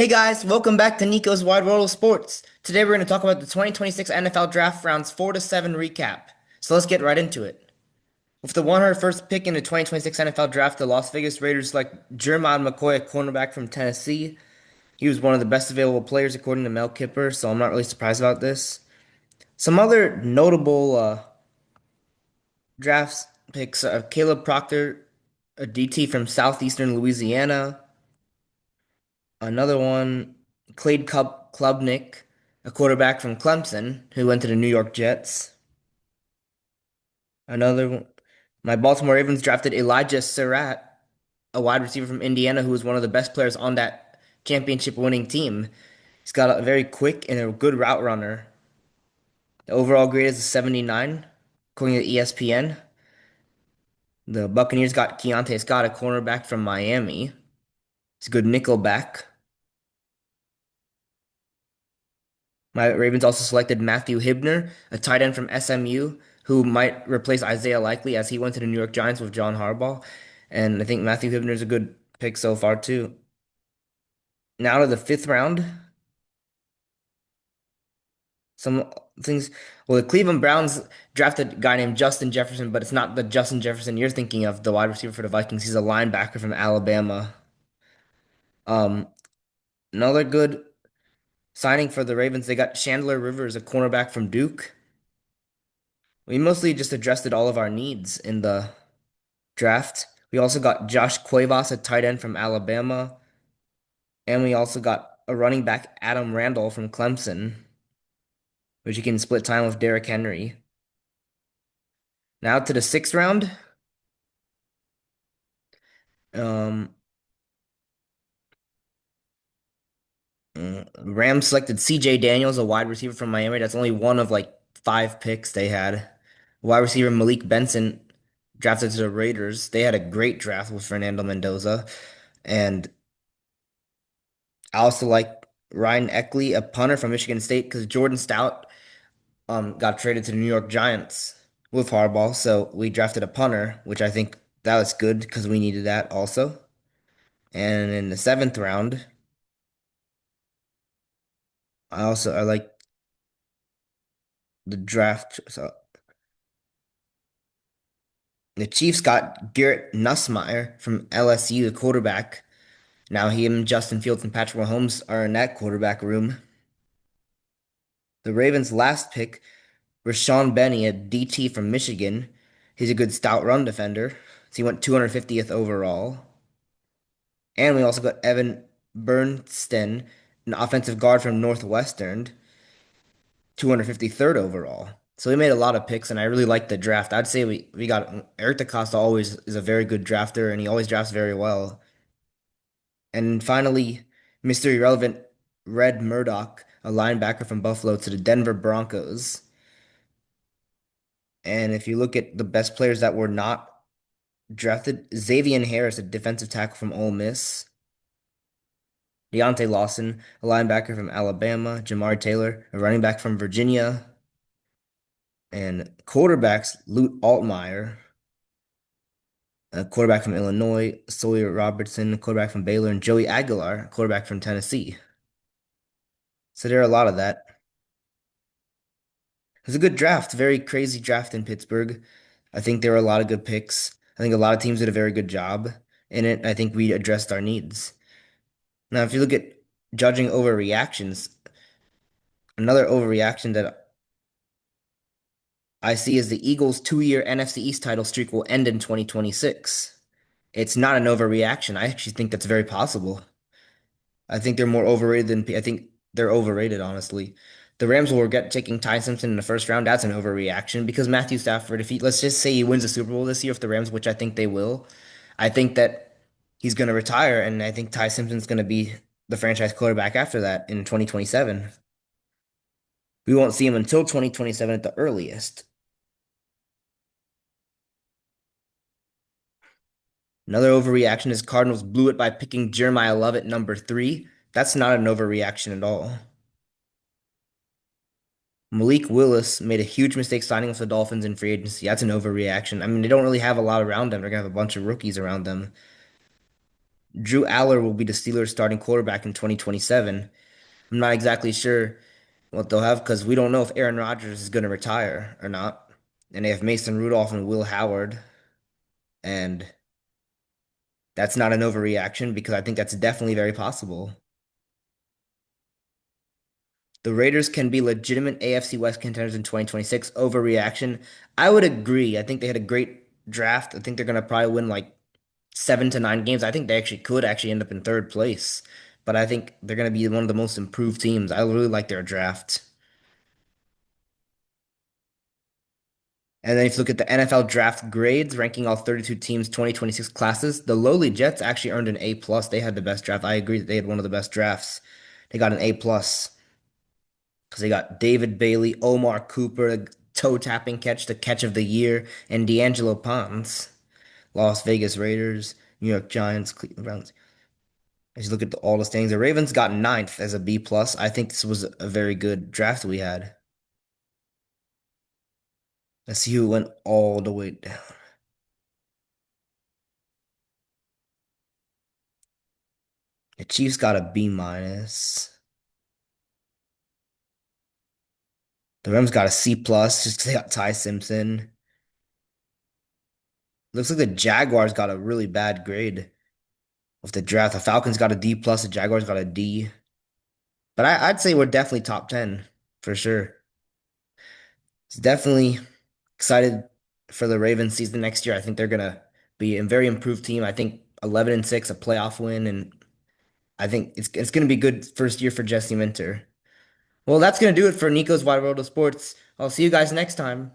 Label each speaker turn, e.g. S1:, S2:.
S1: Hey guys, welcome back to Nico's Wide World of Sports. Today we're going to talk about the 2026 NFL Draft rounds 4 to 7 recap. So let's get right into it. With the 101st pick in the 2026 NFL Draft, the Las Vegas Raiders select Jermon McCoy, a cornerback from Tennessee. He was one of the best available players according to Mel Kiper, so I'm not really surprised about this. Some other notable drafts picks: Caleb Proctor, a DT from southeastern Louisiana. Another one, Clade Klubnik, a quarterback from Clemson who went to the New York Jets. Another one, my Baltimore Ravens drafted Elijah Surratt, a wide receiver from Indiana who was one of the best players on that championship winning team. He's got a very quick and a good route runner. The overall grade is a 79, according to ESPN. The Buccaneers got Keontae Scott, a cornerback from Miami. He's a good nickel back. My Ravens also selected Matthew Hibner, a tight end from SMU, who might replace Isaiah Likely as he went to the New York Giants with John Harbaugh. And I think Matthew Hibner is a good pick so far, too. Now to the fifth round, some things. Well, the Cleveland Browns drafted a guy named Justin Jefferson, but it's not the Justin Jefferson you're thinking of, the wide receiver for the Vikings. He's a linebacker from Alabama. Um, Another good signing for the Ravens, they got Chandler Rivers, a cornerback from Duke. We mostly just addressed all of our needs in the draft. We also got Josh Cuevas, a tight end from Alabama, and we also got a running back, Adam Randall from Clemson, which you can split time with Derrick Henry. Now to the sixth round. Um, Rams selected C.J. Daniels, a wide receiver from Miami. That's only one of like five picks they had. Wide receiver Malik Benson drafted to the Raiders. They had a great draft with Fernando Mendoza, and I also like Ryan Eckley, a punter from Michigan State, because Jordan Stout got traded to the New York Giants with Harbaugh, so we drafted a punter, which I think that was good because we needed that also. And in the seventh round, I like the draft. So the Chiefs got Garrett Nussmeier from LSU, the quarterback. Now him, Justin Fields, and Patrick Mahomes are in that quarterback room. The Ravens' last pick, Rashawn Benny, a DT from Michigan. He's a good stout run defender. So he went 250th overall. And we also got Evan Bernstein, an offensive guard from Northwestern, 253rd overall. So we made a lot of picks, and I really liked the draft. I'd say we got Eric DeCosta always is a very good drafter, and he always drafts very well. And finally, Mr. Irrelevant, Red Murdoch, a linebacker from Buffalo to the Denver Broncos. And if you look at the best players that were not drafted, Xavier Harris, a defensive tackle from Ole Miss. Deontay Lawson, a linebacker from Alabama, Jamar Taylor, a running back from Virginia, and quarterbacks, Lute Altmaier, a quarterback from Illinois, Sawyer Robertson, a quarterback from Baylor, and Joey Aguilar, a quarterback from Tennessee. So there are a lot of that. It was a good draft, very crazy draft in Pittsburgh. I think there were a lot of good picks. I think a lot of teams did a very good job in it. I think we addressed our needs. Now, if you look at judging overreactions, another overreaction that I see is the Eagles' 2-year NFC East title streak will end in 2026. It's not an overreaction. I actually think that's very possible. I think they're more overrated I think they're overrated, honestly. The Rams will regret taking Ty Simpson in the first round. That's an overreaction because Matthew Stafford, if he, let's just say he wins the Super Bowl this year, if the Rams, which I think they will, I think that he's going to retire, and I think Ty Simpson's going to be the franchise quarterback after that in 2027. We won't see him until 2027 at the earliest. Another overreaction is Cardinals blew it by picking Jeremiah Love at number three. That's not an overreaction at all. Malik Willis made a huge mistake signing with the Dolphins in free agency. That's an overreaction. I mean, they don't really have a lot around them. They're gonna have a bunch of rookies around them. Drew Aller will be the Steelers' starting quarterback in 2027. I'm not exactly sure what they'll have because we don't know if Aaron Rodgers is going to retire or not. And they have Mason Rudolph and Will Howard. And that's not an overreaction because I think that's definitely very possible. The Raiders can be legitimate AFC West contenders in 2026. Overreaction. I would agree. I think they had a great draft. I think they're going to probably win like 7 to 9 games. I think they actually could actually end up in third place. But I think they're going to be one of the most improved teams. I really like their draft. And then if you look at the NFL draft grades, ranking all 32 teams 2026 classes, the lowly Jets actually earned an A plus. They had the best draft. I agree that they had one of the best drafts. They got an A plus because they got David Bailey, Omar Cooper, the toe tapping catch, the catch of the year, and D'Angelo Ponds. Las Vegas Raiders, New York Giants, Cleveland Browns. As you look at all the standings, the Ravens got ninth as a B plus. I think this was a very good draft we had. Let's see who went all the way down. The Chiefs got a B minus. The Rams got a C plus just 'cause they got Ty Simpson. Looks like the Jaguars got a really bad grade with the draft. The Falcons got a D plus. The Jaguars got a D. But I'd say we're definitely top 10 for sure. It's definitely excited for the Ravens season next year. I think they're gonna be a very improved team. I think 11-6, a playoff win, and I think it's gonna be good first year for Jesse Minter. Well, that's gonna do it for Nico's Wide World of Sports. I'll see you guys next time.